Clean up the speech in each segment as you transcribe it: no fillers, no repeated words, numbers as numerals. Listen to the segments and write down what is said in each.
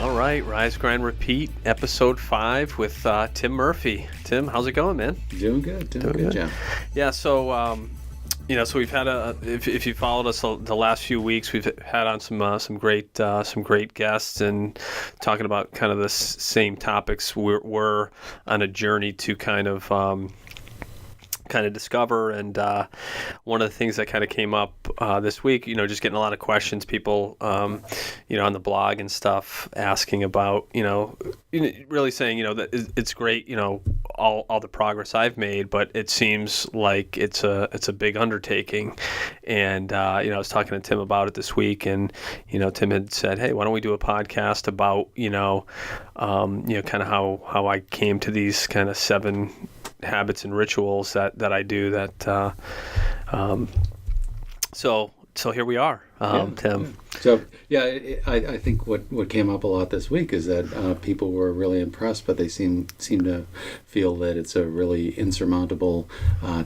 All right, Rise, Grind, Repeat, episode 5 with Tim Murphy. Tim, how's it going, man? Doing good, Jeff. Yeah, so we've had if you followed us the last few weeks, we've had on some great guests and talking about kind of the same topics. We're on a journey to kind of discover, and one of the things that kind of came up this week, just getting a lot of questions, people on the blog and stuff asking about, really saying, that it's great, all the progress I've made, but it seems like it's a big undertaking. And I was talking to Tim about it this week, and Tim had said, hey, why don't we do a podcast about kind of how I came to these kind of 7 habits and rituals that I do that so here we are, Tim. So I think what came up a lot this week is that people were really impressed, but they seem to feel that it's a really insurmountable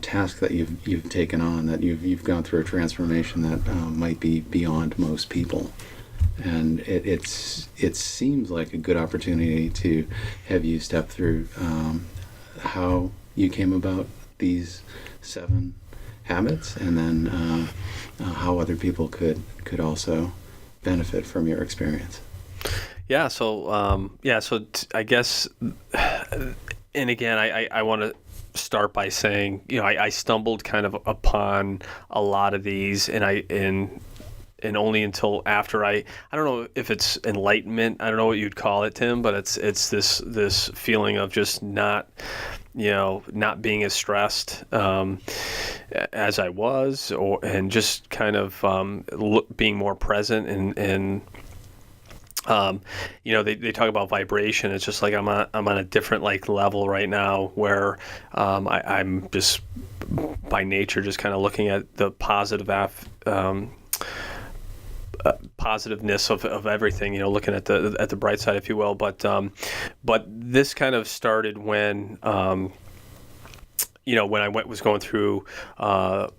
task that you've taken on, that you've gone through a transformation that might be beyond most people. And it seems like a good opportunity to have you step through how you came about these 7 habits, and then how other people could also benefit from your experience. Yeah. So I guess, and again, I want to start by saying, I stumbled kind of upon a lot of these, and only until after I don't know if it's enlightenment, I don't know what you'd call it, Tim, but it's this feeling of just not being as stressed as I was, and just kind of being more present, and they talk about vibration. It's just like I'm on a different like level right now, where I'm just by nature just kind of looking at the positiveness of everything, looking at the bright side, if you will. But this kind of started when when I was going through the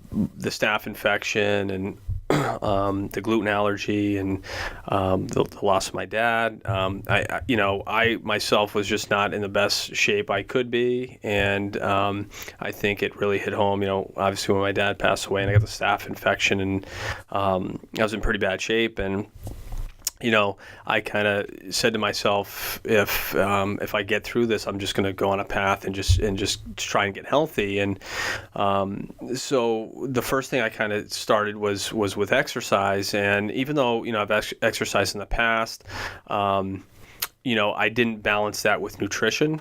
staph infection, and the gluten allergy, and the loss of my dad. I myself was just not in the best shape I could be, and I think it really hit home. Obviously when my dad passed away and I got the staph infection, and I was in pretty bad shape, and I kind of said to myself, if I get through this, I'm just going to go on a path and just try and get healthy. And so the first thing I kind of started was with exercise. And even though I've exercised in the past, I didn't balance that with nutrition.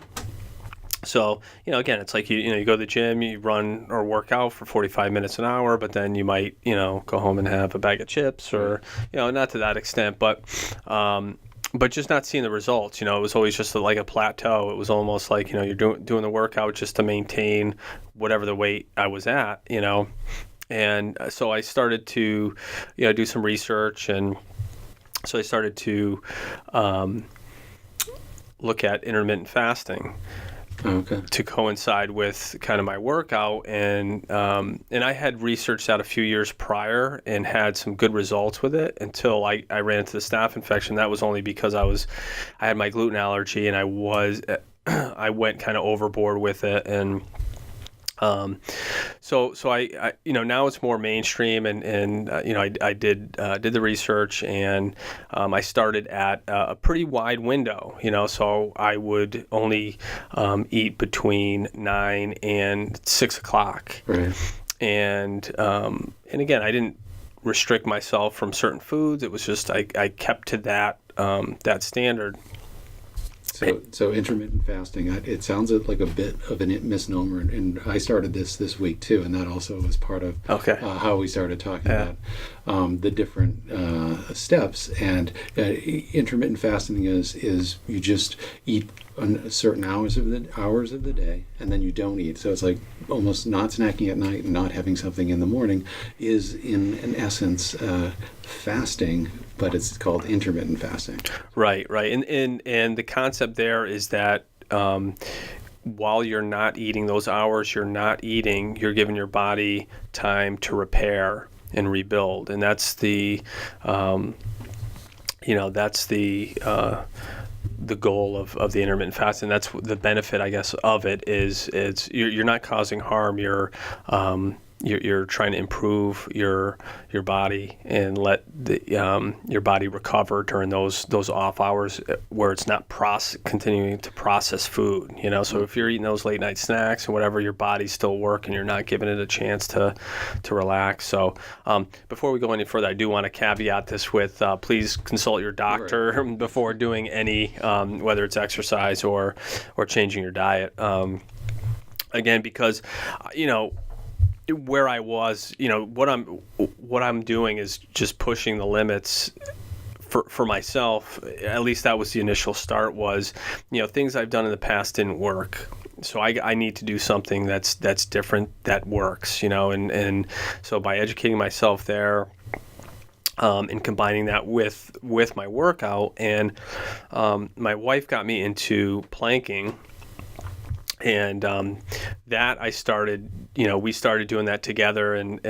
So, again, it's like, you go to the gym, you run or work out for 45 minutes an hour, but then you might, go home and have a bag of chips, or, not to that extent, but just not seeing the results. It was always just like a plateau. It was almost like, you're doing the workout just to maintain whatever the weight I was at, And so I started to, do some research, and so I started to look at intermittent fasting. Okay. To coincide with kind of my workout, and I had researched that a few years prior and had some good results with it until I ran into the staph infection. That was only because I had my gluten allergy, and I went kind of overboard with it, and so I now it's more mainstream, and I did the research, and I started at a pretty wide window, so I would only eat between 9 and 6 o'clock. Right. And again, I didn't restrict myself from certain foods. It was just I kept to that standard. So intermittent fasting, it sounds like a bit of a misnomer, and I started this week too, and that also was part of how we started talking about the different steps. And intermittent fasting is you just eat on certain hours of the day, and then you don't eat. So it's like almost not snacking at night and not having something in the morning is in essence fasting, but it's called intermittent fasting. Right. And the concept there is that while you're not eating those hours, you're giving your body time to repair and rebuild. And that's the that's the goal of the intermittent fasting. That's the benefit, I guess, of it is you're not causing harm. You're trying to improve your body and let your body recover during those off hours where it's not continuing to process food. So if you're eating those late night snacks and whatever, your body's still working. You're not giving it a chance to relax. So before we go any further, I do want to caveat this with please consult your doctor before doing any whether it's exercise or changing your diet. Again, because where I was, what I'm doing is just pushing the limits for myself. At least that was the initial start. Was things I've done in the past didn't work, so I need to do something that's different that works. And so by educating myself there. And combining that with my workout, and my wife got me into planking. And that I started, we started doing that together, and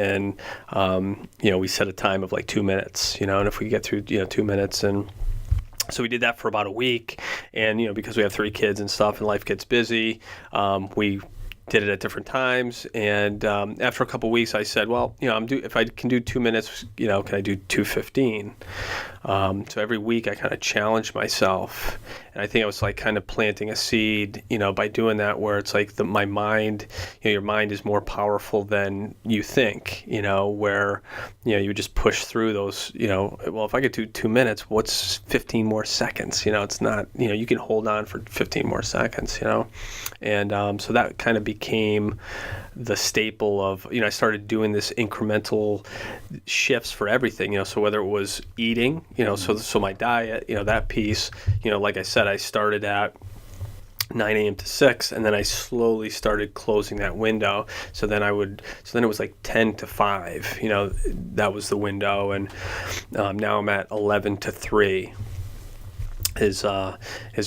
we set a time of like 2 minutes, and if we get through, 2 minutes. And so we did that for about a week. And, because we have 3 kids and stuff and life gets busy, we did it at different times. And after a couple of weeks, I said, well, if I can do 2 minutes, can I do 2:15? So every week I kind of challenged myself. And I think I was like kind of planting a seed, by doing that, where it's like my mind, your mind is more powerful than you think, where, you just push through those, well, if I could do 2 minutes, what's 15 more seconds? It's not, you can hold on for 15 more seconds, And so that kind of became the staple of, I started doing this incremental shifts for everything, so whether it was eating, so my diet, that piece, like I said, I started at 9 a.m. to 6, and then I slowly started closing that window. So then it was like 10 to 5, that was the window. And now I'm at 11 to 3. Is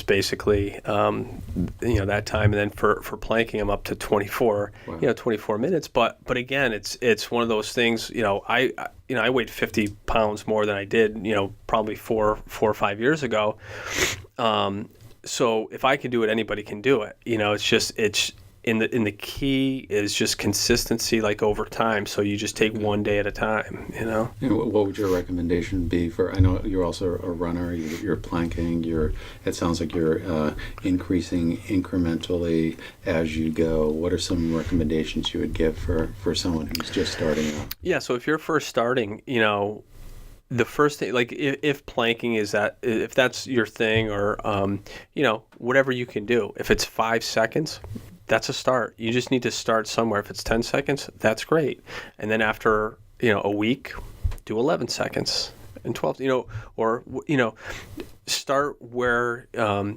basically that time, and then for planking I'm up to 24 Wow. 24 minutes. But again, it's one of those things. I weighed 50 pounds more than I did probably four or 5 years ago. So if I can do it, anybody can do it. It's in the key is just consistency, like over time. So you just take one day at a time, And what would your recommendation be for, I know you're also a runner, you're planking, it sounds like you're increasing incrementally as you go. What are some recommendations you would give for someone who's just starting out? Yeah, so if you're first starting, the first thing, like if planking if that's your thing, or, whatever you can do. If it's 5 seconds, that's a start. You just need to start somewhere. If it's 10 seconds, that's great. And then after, a week, do 11 seconds and 12, or, start where,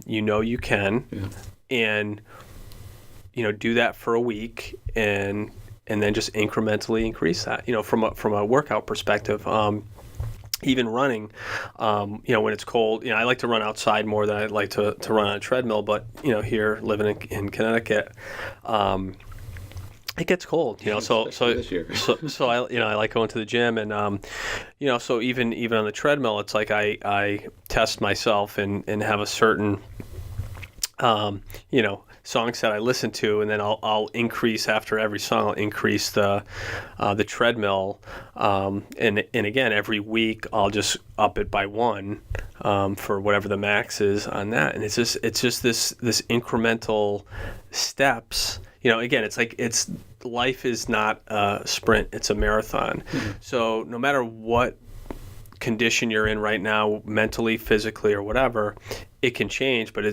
you can, and, do that for a week, and then just incrementally increase that, from a workout perspective. Even running, when it's cold, I like to run outside more than I like to run on a treadmill. But, here living in Connecticut, it gets cold, so this year. so I like going to the gym, and, so even on the treadmill, it's like I test myself and have a certain, songs that I listen to, and then I'll increase after every song. I'll increase the treadmill, and again every week I'll just up it by 1 for whatever the max is on that. And it's just this incremental steps. Again, it's life is not a sprint; it's a marathon. Mm-hmm. So no matter what condition you're in right now, mentally, physically, or whatever, it can change, but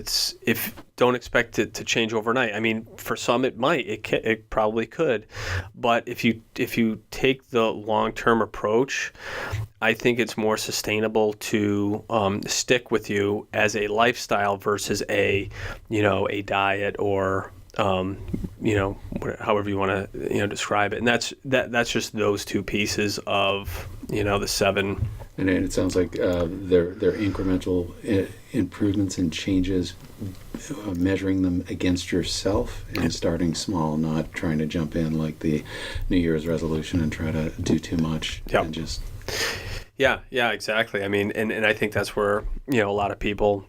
don't expect it to change overnight. I mean, for some it might, it probably could, but if you take the long-term approach, I think it's more sustainable to stick with you as a lifestyle versus a diet, or however you want to describe it. And that's just those two pieces of the 7. And it sounds like they're incremental improvements and changes, measuring them against yourself and starting small, not trying to jump in like the New Year's resolution and try to do too much. Yep. And just... Yeah, exactly. I mean, and I think that's where, a lot of people,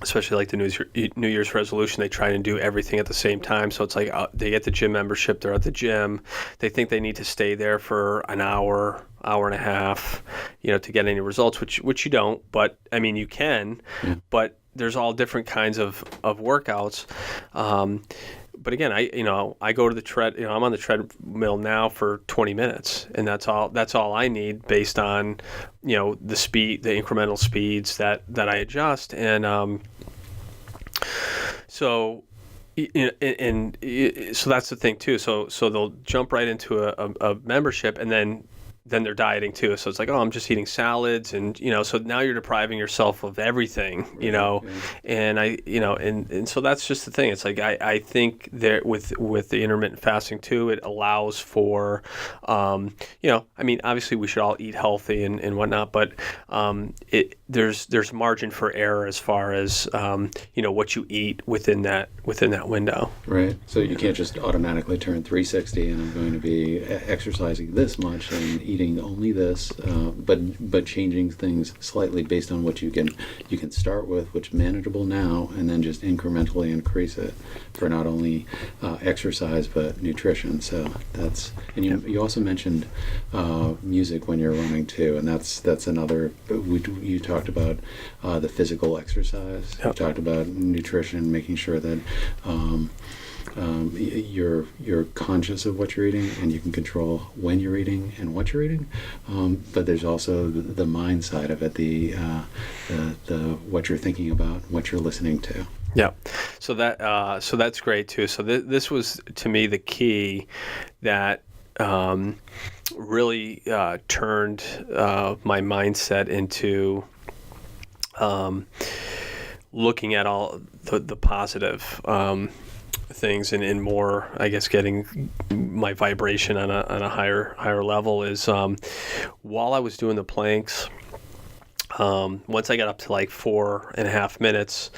especially like the New Year's resolution, they try and do everything at the same time. So it's like they get the gym membership, they're at the gym, they think they need to stay there for an hour and a half, to get any results, which you don't. But I mean, you can, but there's all different kinds of workouts. But again, I go to the I'm on the treadmill now for 20 minutes, and that's all I need based on, the speed, the incremental speeds that I adjust. And so, and so that's the thing too. So they'll jump right into a membership, and then they're dieting too. So it's like, oh, I'm just eating salads, and so now you're depriving yourself of everything, and and so that's just the thing. It's like I think there with the intermittent fasting too, it allows for, I mean, obviously we should all eat healthy and whatnot, but there's margin for error as far as what you eat within that window. Right. So you can't just automatically turn 360 and I'm going to be exercising this much and eating only this, but changing things slightly based on what you can start with, which is manageable now, and then just incrementally increase it for not only exercise but nutrition. So that's, and you also mentioned music when you're running too, and that's another. You talked about the physical exercise. Yep. You talked about nutrition, making sure that you're conscious of what you're eating and you can control when you're eating and what you're eating. But there's also the mind side of it, the what you're thinking about, what you're listening to. Yeah, so that's great too. So this was to me the key that really turned my mindset into looking at all the positive things and more, I guess, getting my vibration on a higher level is while I was doing the planks. Once I got up to like 4.5 minutes,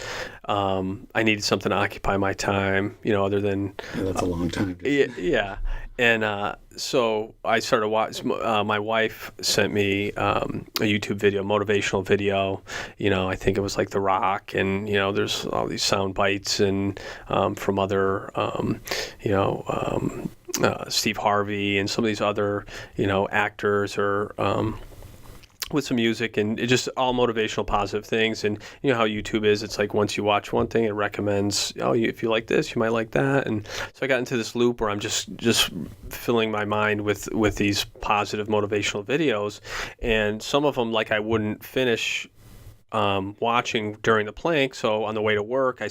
I needed something to occupy my time, other than... Yeah, that's a long time. Yeah. And so I started watching, my wife sent me a YouTube video, motivational video, I think it was like The Rock, and, there's all these sound bites and from other, Steve Harvey and some of these other, actors or... with some music and it just all motivational positive things. And how YouTube is, it's like once you watch one thing, it recommends, if you like this, you might like that. And so I got into this loop where I'm just filling my mind with these positive motivational videos, and some of them like I wouldn't finish watching during the plank. So on the way to work, I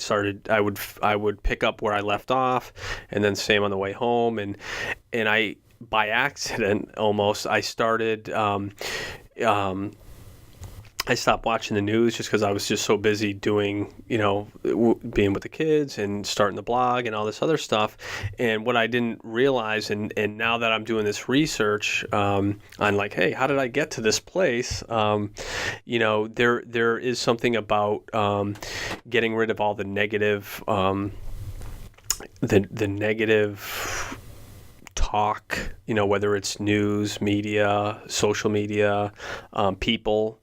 would pick up where I left off, and then same on the way home. And I, by accident almost, I started I stopped watching the news just because I was just so busy doing, being with the kids and starting the blog and all this other stuff. And what I didn't realize, and now that I'm doing this research on like, hey, how did I get to this place? There is something about getting rid of all the negative, the negative talk, whether it's news, media, social media, people,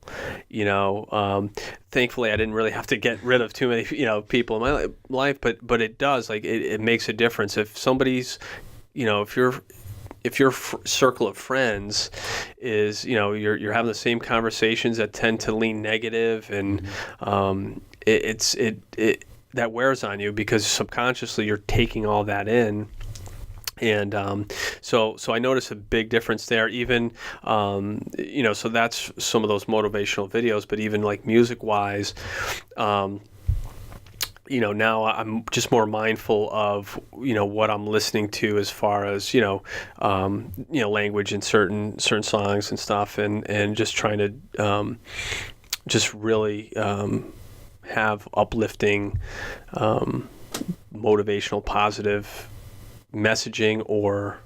thankfully I didn't really have to get rid of too many, people in my life, but it does, like, it makes a difference. If somebody's, if your circle of friends is, you're having the same conversations that tend to lean negative, and it that wears on you because subconsciously you're taking all that in. And so I noticed a big difference there. Even so that's some of those motivational videos. But even like music-wise, now I'm just more mindful of what I'm listening to as far as language in certain songs and stuff, and just trying to just really have uplifting, motivational, positive messaging or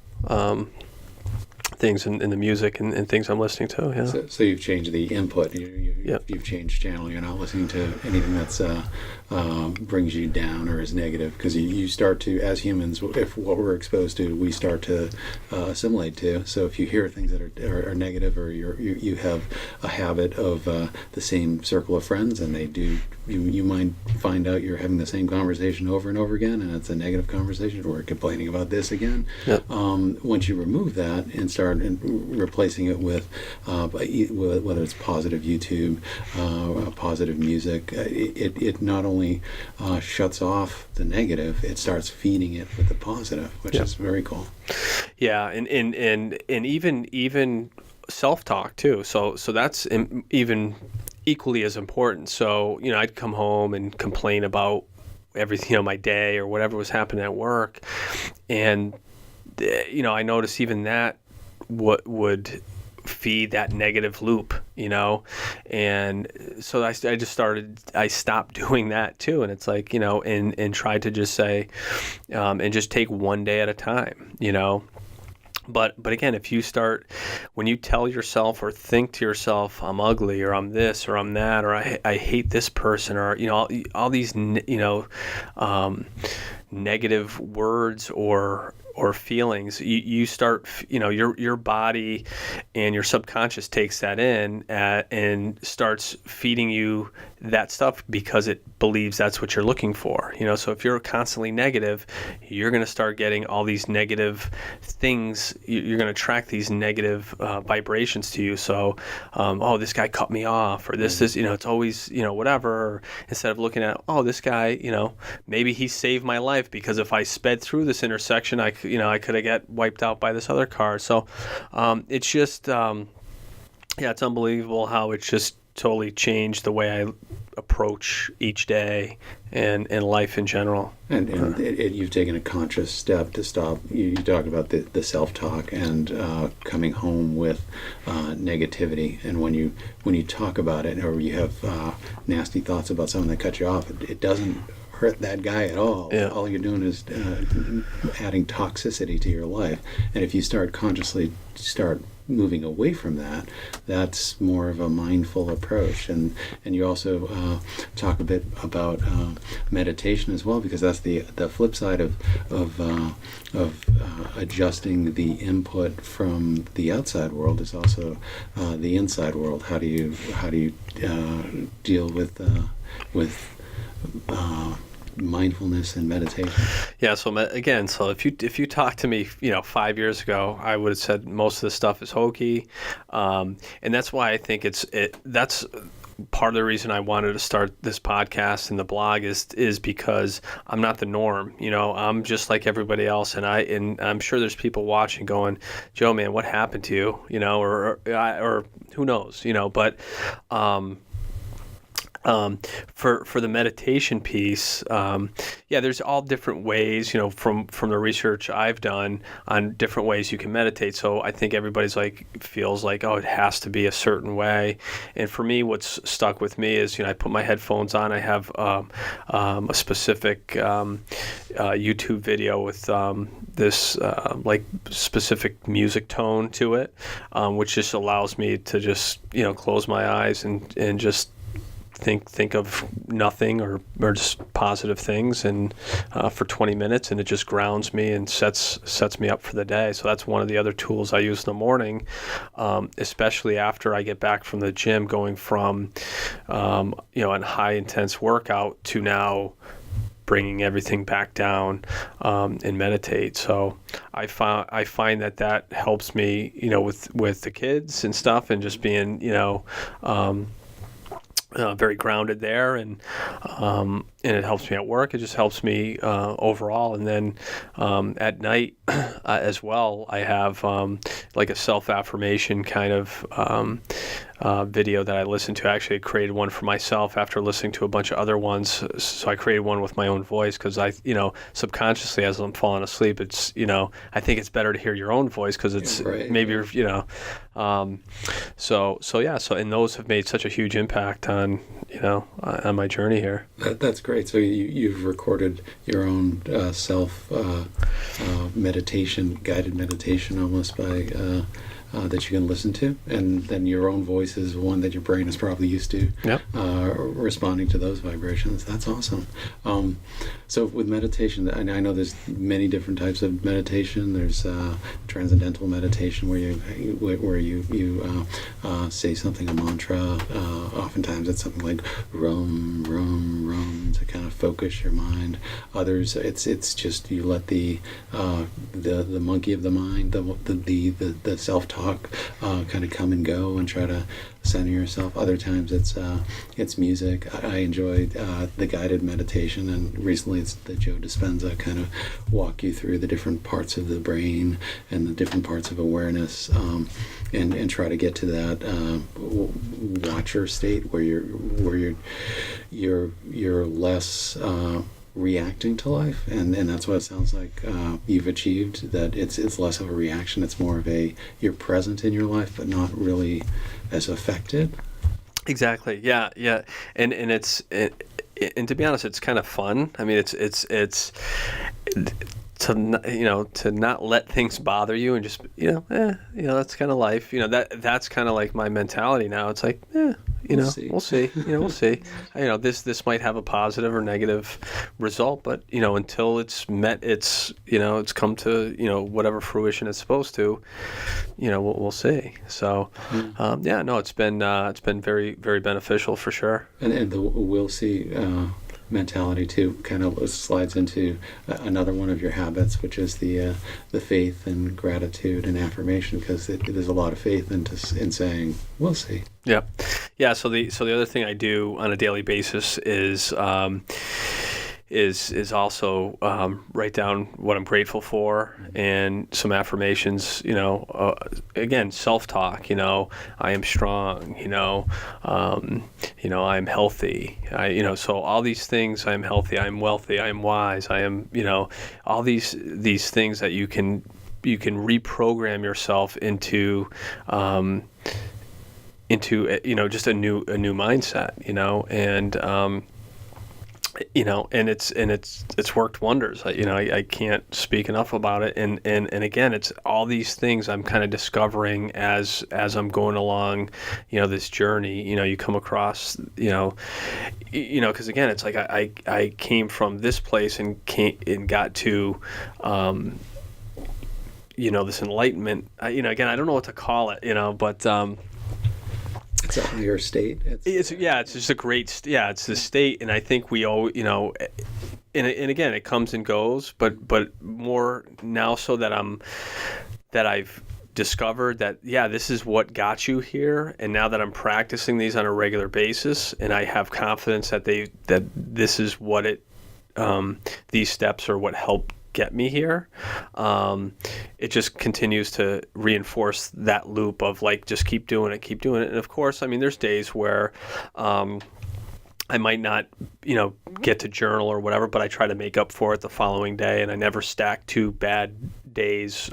things in the music and things I'm listening to. Yeah. So you've changed the input. Yep. You've changed channel. You're not listening to anything that's brings you down or is negative, because you start to, as humans, if what we're exposed to, we start to assimilate to. So if you hear things that are negative, or you have a habit of the same circle of friends, and they do, you might find out you're having the same conversation over and over again, and it's a negative conversation. We're complaining about this again. Yep. Once you remove that and start replacing it with whether it's positive YouTube, positive music, it not only shuts off the negative, it starts feeding it with the positive, which is very cool. Yeah, and even self-talk too. So that's even equally as important. So I'd come home and complain about everything, my day or whatever was happening at work, and I noticed even that what would feed that negative loop, and so I stopped doing that too. And it's like, and tried to just say, and just take one day at a time, But again, when you tell yourself or think to yourself, I'm ugly, or I'm this, or I'm that, or I hate this person, or all these negative words or feelings, you start, your body and your subconscious takes that in and starts feeding you that stuff because it believes that's what you're looking for. So if you're constantly negative, you're going to start getting all these negative things. You're going to attract these negative vibrations to you. So, this guy cut me off, or this, it's always, whatever. Instead of looking at, this guy, maybe he saved my life, because if I sped through this intersection, I could have got wiped out by this other car. So, it's just, it's unbelievable how it's just totally changed the way I approach each day and life in general. And you've taken a conscious step to stop. You talked about the self-talk and coming home with negativity. And when you talk about it, or you have nasty thoughts about someone that cut you off, it doesn't hurt that guy at all. Yeah. All you're doing is adding toxicity to your life. And if you consciously start moving away from that, that's more of a mindful approach. And you also talk a bit about meditation as well, because that's the flip side of adjusting the input from the outside world is also the inside world. How do you deal with mindfulness and meditation? Yeah. So again, if you talked to me, 5 years ago, I would have said most of this stuff is hokey, and that's why I think that's part of the reason I wanted to start this podcast and the blog is because I'm not the norm. I'm just like everybody else, and I'm sure there's people watching going, Joe, man, what happened to you? Or who knows? But. For the meditation piece, there's all different ways, from the research I've done on different ways you can meditate. So I think everybody's feels like, it has to be a certain way. And for me, what's stuck with me is, I put my headphones on. I have a specific YouTube video with this specific music tone to it, which just allows me to just close my eyes and just think of nothing or just positive things, and for 20 minutes, and it just grounds me and sets me up for the day. So that's one of the other tools I use in the morning, especially after I get back from the gym, going from a high intense workout to now bringing everything back down and meditate. So I find that helps me, with the kids and stuff, and just being very grounded there, and it helps me at work. It just helps me overall. And then at night as well, I have a self-affirmation kind of video that I listen to. Actually, I created one for myself after listening to a bunch of other ones. So I created one with my own voice, because subconsciously, as I'm falling asleep, it's, I think it's better to hear your own voice, because it's maybe, and those have made such a huge impact on my journey here. That's great. So you've recorded your own self meditation, guided meditation, almost by that you can listen to, and then your own voice is one that your brain is probably used to responding to those vibrations. That's awesome. So with meditation, I know there's many different types of meditation. There's transcendental meditation where you say something, a mantra. Oftentimes it's something like rum, rum, rum, to kind of focus your mind. Others, it's just you let the monkey of the mind, the self-talk kind of come and go and try to center yourself. Other times it's music. I enjoy the guided meditation, and recently it's the Joe Dispenza kind of walk you through the different parts of the brain and the different parts of awareness, and try to get to that watcher state where you're less reacting to life, and that's what it sounds like you've achieved. That it's less of a reaction. It's more of you're present in your life, but not really as affected. Exactly. Yeah. And and to be honest, it's kind of fun. I mean, it's to not let things bother you and just that's kind of life. That's kind of like my mentality now. It's like we'll see. We'll see. This might have a positive or negative result, but until it's met it's come to whatever fruition it's supposed to, we'll see. So it's been very, very beneficial for sure. And the we'll see mentality too kind of slides into another one of your habits, which is the faith and gratitude and affirmation, because there's a lot of faith in saying we'll see. Yeah. So the other thing I do on a daily basis is also write down what I'm grateful for and some affirmations. Again, self-talk. I am strong. I'm healthy. So all these things. I'm healthy. I'm wealthy. I'm wise. I am. All these things that you can reprogram yourself into. Just a new mindset. And it's worked wonders. I can't speak enough about it. And again, it's all these things I'm kind of discovering as I'm going along, this journey. You come across, because again, it's like I came from this place and got to, this enlightenment. Again, I don't know what to call it, but. It's a higher state. It's just a great, it's the state, and I think we all, and again, it comes and goes, but more now so that I've discovered that, this is what got you here, and now that I'm practicing these on a regular basis, and I have confidence that this is what these steps are what helped get me here. It just continues to reinforce that loop of just keep doing it. And of course, there's days where I might not, get to journal or whatever, but I try to make up for it the following day, and I never stack two bad days,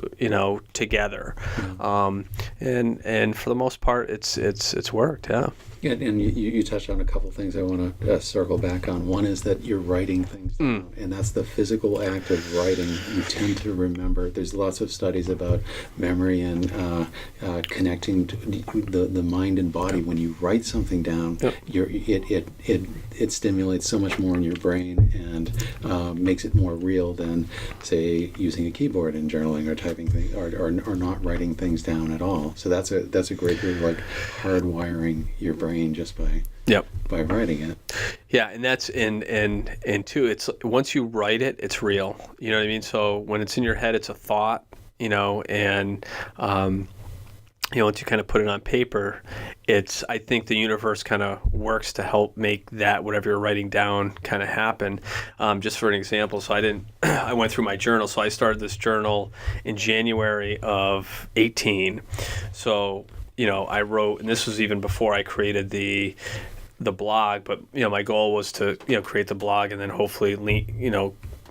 together. And for the most part, it's worked. Yeah. Yeah, and you touched on a couple things I want to circle back on. One is that you're writing things down, and that's the physical act of writing. You tend to remember. There's lots of studies about memory and connecting to the mind and body. When you write something down, it stimulates so much more in your brain and makes it more real than, say, using a keyboard and journaling or typing things or not writing things down at all. So that's a great way of hardwiring your brain just by writing it. Yeah, and that's and too, it's once you write it, it's real. You know what I mean? So when it's in your head, it's a thought, and once you kind of put it on paper, I think the universe kind of works to help make that, whatever you're writing down, kind of happen. Just for an example, so I went through my journal. So I started this journal in January of 18. So, I wrote, and this was even before I created the blog, but, my goal was to, create the blog and then hopefully,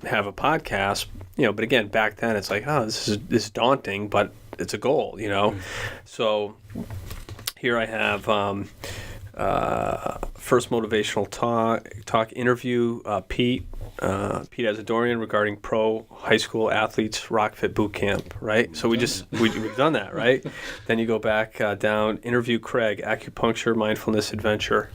have a podcast, but again, back then it's like, this is daunting, but it's a goal, So here I have first motivational talk interview, Pete, Pete Azadorian regarding pro high school athletes RockFit boot camp, right? So we've done that, right? Then you go back down, interview Craig, acupuncture, mindfulness, adventure.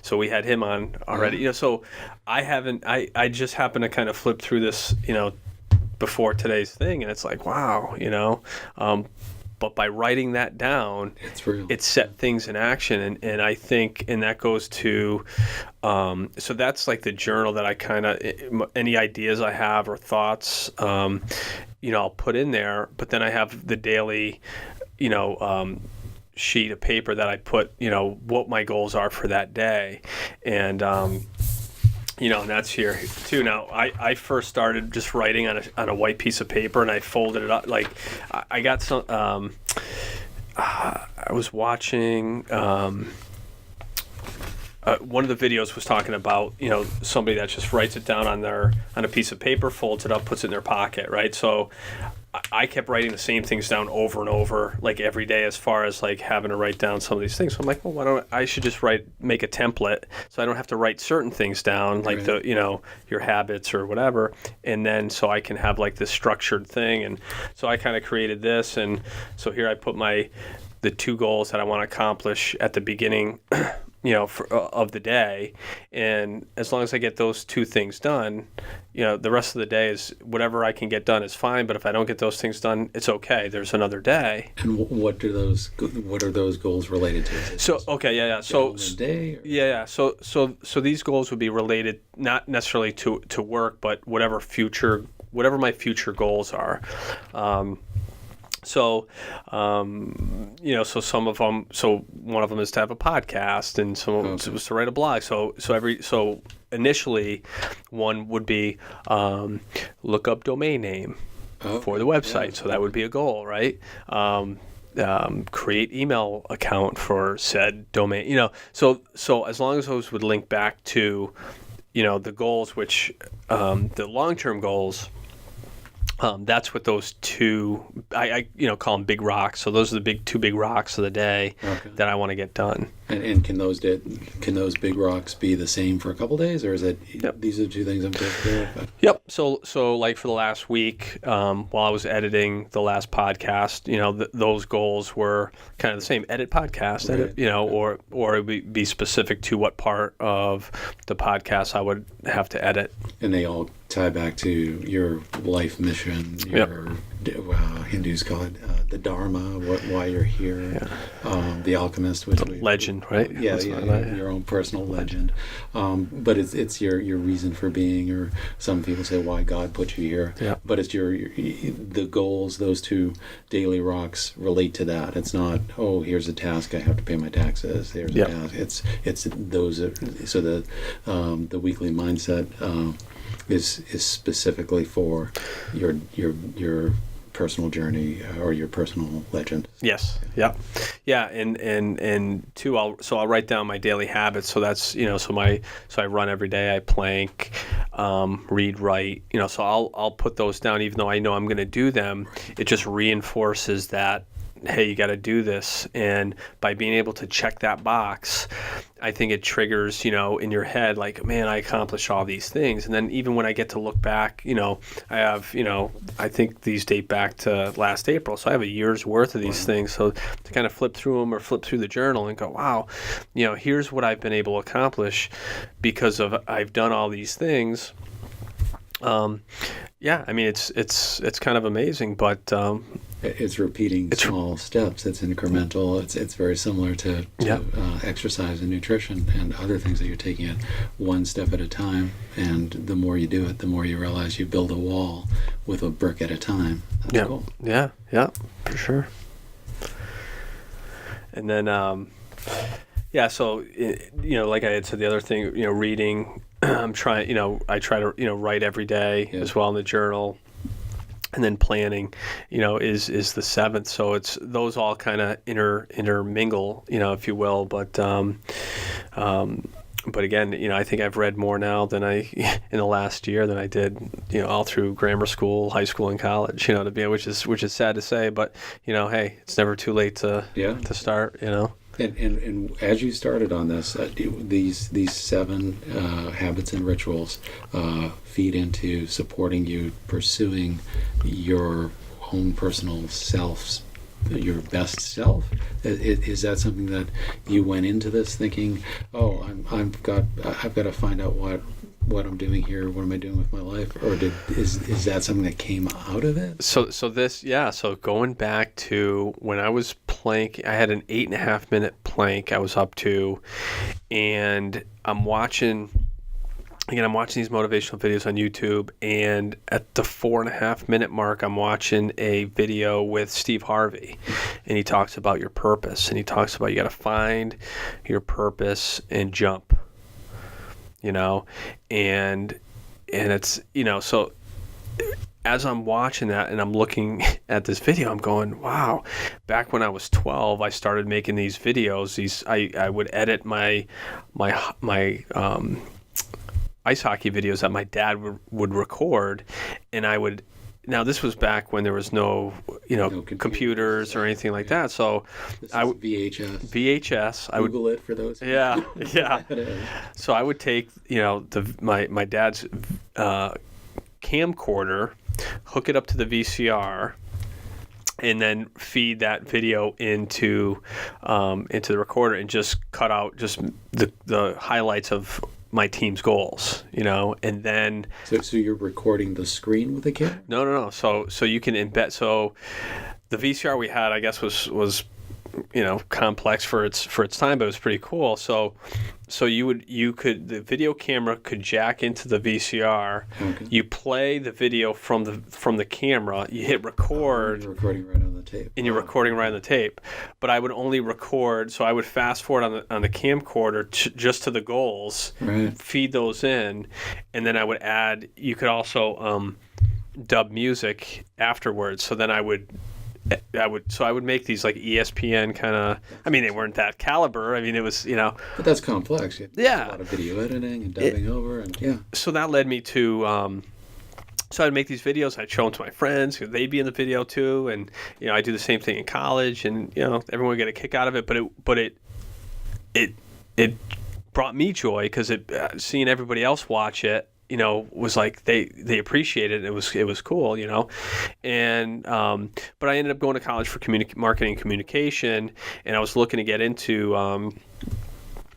So we had him on already. So I just happened to kind of flip through this, before today's thing, and it's like, wow, but by writing that down, it's real. It set things in action, and I think, and that goes to, so that's like the journal that I kind of, any ideas I have or thoughts, I'll put in there, but then I have the daily, sheet of paper that I put, what my goals are for that day, and and that's here too. Now, I first started just writing on a white piece of paper, and I folded it up. Like, I got some. I was watching. One of the videos was talking about somebody that just writes it down on a piece of paper, folds it up, puts it in their pocket, right? So I kept writing the same things down over and over, like every day, as far as like having to write down some of these things. So I'm like, well, I should just make a template, so I don't have to write certain things down, like right. Your habits or whatever, and then so I can have like this structured thing. And so I kind of created this, and so here I put the 2 goals that I want to accomplish at the beginning of the day, and as long as I get those 2 things done, the rest of the day is whatever I can get done is fine. But if I don't get those things done, it's okay. There's another day. And what are those goals related to? So So day, or? yeah. So these goals would be related not necessarily to work, but whatever my future goals are. So some of them. So one of them is to have a podcast, and some of them was to write a blog. So initially, one would be look up domain name for the website. Yeah. So that would be a goal, right? Create email account for said domain. So as long as those would link back to, the goals, which the long-term goals. That's what those 2, I call them big rocks. So those are the 2 big rocks of the day that I want to get done. And can those big rocks be the same for a couple days, or is it these are 2 things I'm taking care of? Yep. So like for the last week, while I was editing the last podcast, those goals were kind of the same. Edit podcast, right. Or it would be specific to what part of the podcast I would have to edit. And they all tie back to your life mission, your Hindus call it the Dharma, why you're here, the Alchemist, which legend, right? Your own personal legend. But it's your reason for being, or some people say why God put you here. Yeah. But it's the goals. Those 2 daily rocks relate to that. It's not here's a task, I have to pay my taxes. Here's a task. It's those. So the weekly mindset is specifically for your personal journey or your personal legend. Yes. Yeah. And 2, I'll write down my daily habits. So that's so I run every day. I plank, read, write. So I'll put those down, even though I know I'm going to do them. It just reinforces that, hey, you got to do this. And by being able to check that box, I think it triggers, in your head, like, man, I accomplished all these things. And then even when I get to look back, I have, I think these date back to last April. So I have a year's worth of these things. So to kind of flip through them or flip through the journal and go, wow, here's what I've been able to accomplish because I've done all these things. It's kind of amazing, but it's repeating small steps. It's incremental. It's very similar to exercise and nutrition and other things that you're taking it one step at a time. And the more you do it, the more you realize you build a wall with a brick at a time. That's cool. Yeah, for sure. And then, so like I had said, the other thing, reading. I'm trying, I try to, write every day as well in the journal, and then planning, is the 7th. So it's those all kind of intermingle, if you will. But again, I think I've read more now than in the last year than I did, all through grammar school, high school, and college. Which is sad to say, but hey, it's never too late to start. And as you started on this, these 7 habits and rituals feed into supporting you pursuing your own personal self's, your best self. Is that something that you went into this thinking, oh, I've got to find out what I'm doing here, what am I doing with my life, or is that something that came out of it? So going back to when I was plank, I had an 8.5 minute plank I was up to, and I'm watching these motivational videos on YouTube, and at the 4.5 minute mark, I'm watching a video with Steve Harvey, and he talks about your purpose, and he talks about you got to find your purpose and jump, and it's, so as I'm watching that and I'm looking at this video, I'm going, wow, back when I was 12, I started making these videos. I would edit my ice hockey videos that my dad would record, and now this was back when there was no computers or anything like that. So this is VHS. I would Google it for those. Yeah. So I would take my dad's camcorder, hook it up to the VCR, and then feed that video into the recorder and just cut out just the highlights of my team's goals, and then... So you're recording the screen with a camera? No. So you can embed... So the VCR we had, I guess, was complex for its time, but it was pretty cool. So the video camera could jack into the VCR. Okay. You play the video from the camera. You hit record. You're recording right on the tape. And you're recording right on the tape. But I would only record, so I would fast forward on the camcorder just to the goals, right. Feed those in, and then I would add. You could also dub music afterwards. So then I would make these like ESPN kind of. I mean, they weren't that caliber. I mean, it was But that's complex. Yeah. A lot of video editing and dubbing over, and yeah. So that led me to. So I'd make these videos. I'd show them to my friends. They'd be in the video too, and I do the same thing in college, and everyone would get a kick out of it. But it brought me joy because seeing everybody else watch it. Was like they appreciated it. It was cool, and but I ended up going to college for marketing and communication, and I was looking to get into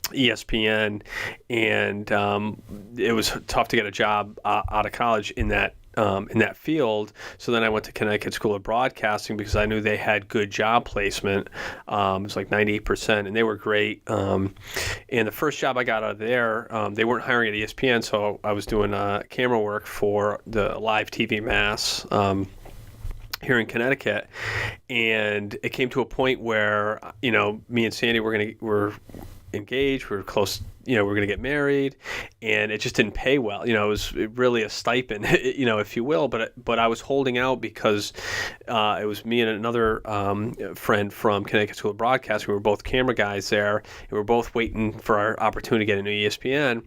ESPN, and it was tough to get a job out of college in that field. So then I went to Connecticut School of Broadcasting because I knew they had good job placement. It was like 98%, and they were great. And the first job I got out of there, they weren't hiring at ESPN, so I was doing camera work for the live TV mass here in Connecticut. And it came to a point where, me and Sandy were engaged, we were close, we were going to get married, and it just didn't pay well. It was really a stipend, if you will, but I was holding out because it was me and another friend from Connecticut School of Broadcasting. We were both camera guys there, and we were both waiting for our opportunity to get into ESPN,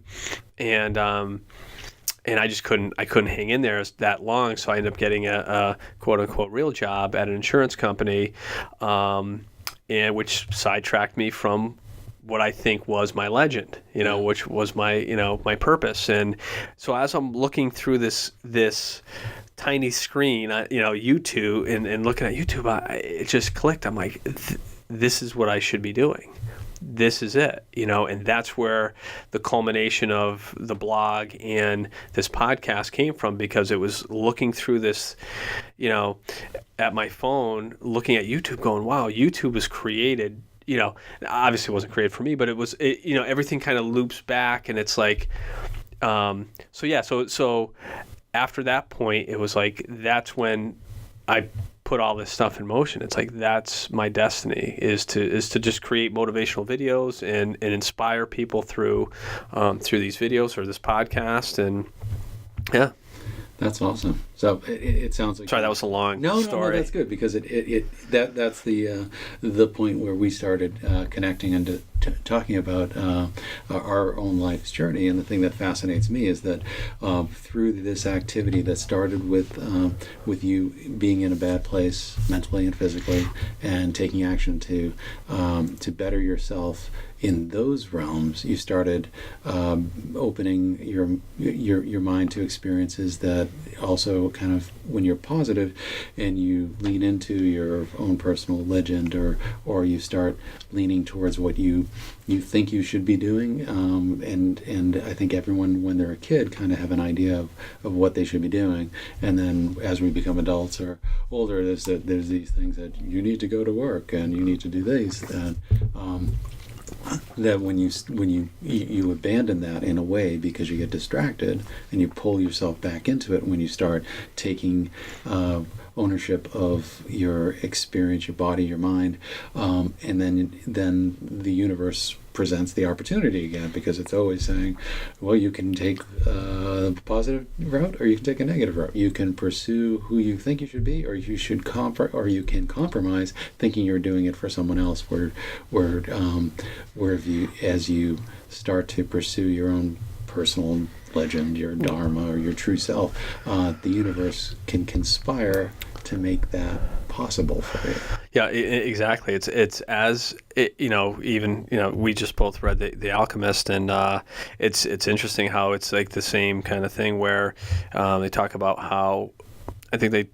and I just couldn't hang in there that long, so I ended up getting a quote-unquote real job at an insurance company, and which sidetracked me from what I think was my legend, which was my, my purpose. And so as I'm looking through this tiny screen, YouTube and looking at YouTube, it just clicked. I'm like, this is what I should be doing. This is it, and that's where the culmination of the blog and this podcast came from, because it was looking through this, at my phone, looking at YouTube going, wow, YouTube was created, obviously it wasn't created for me, but it was, everything kind of loops back, and it's like, so after that point, it was like, that's when I put all this stuff in motion. It's like, that's my destiny, is to just create motivational videos and inspire people through these videos or this podcast. And yeah. That's awesome. So it sounds like Sorry, that was a long no, story. that's good because that's the point where we started connecting and talking about our own life's journey. And the thing that fascinates me is that through this activity that started with you being in a bad place mentally and physically, and taking action to better yourself in those realms, you started opening your mind to experiences that also kind of, when you're positive and you lean into your own personal legend, or you start leaning towards what you think you should be doing, and I think everyone, when they're a kid, kind of have an idea of what they should be doing, and then as we become adults or older, there's these things that you need to go to work and you need to do these, that when you abandon that in a way because you get distracted, and you pull yourself back into it when you start taking ownership of your experience, your body, your mind, and then the universe presents the opportunity again, because it's always saying, well, you can take a positive route or you can take a negative route. You can pursue who you think you should be, or you should or you can compromise thinking you're doing it for someone else, where if you, as you start to pursue your own personal legend, your dharma, or your true self, the universe can conspire to make that possible for you. Yeah, exactly. It's as even we just both read the Alchemist, and it's interesting how it's like the same kind of thing where they talk about how, I think they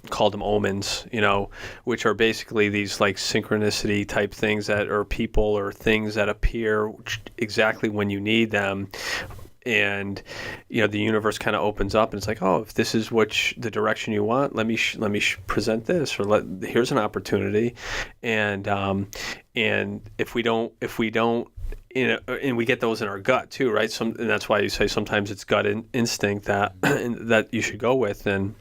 called them omens, which are basically these like synchronicity type things that are people or things that appear exactly when you need them. And the universe kind of opens up, and it's like, oh, if this is the direction you want, let me present this, or here's an opportunity. And if we don't, and we get those in our gut too, right? And that's why you say sometimes it's gut instinct that you should go with. And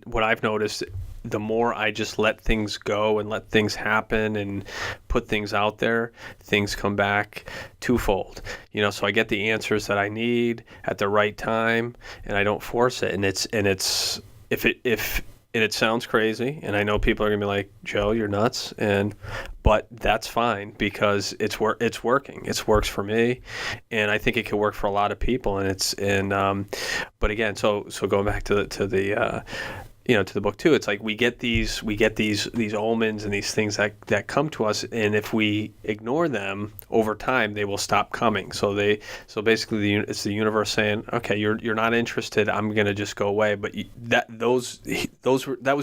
what I've noticed, the more I just let things go and let things happen and put things out there, things come back twofold. So I get the answers that I need at the right time, and I don't force it. And it sounds crazy, and I know people are gonna be like, Joe, you're nuts, but that's fine, because it's working. It works for me, and I think it can work for a lot of people. But again, so going back to the to the book too, it's like we get these omens and these things that come to us, and if we ignore them over time, they will stop coming. So basically it's the universe saying, okay, you're not interested, I'm gonna just go away. But that was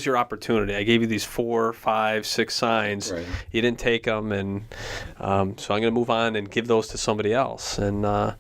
your opportunity. I gave you these 4, 5, 6 signs. Right. You didn't take them, and so I'm gonna move on and give those to somebody else. And a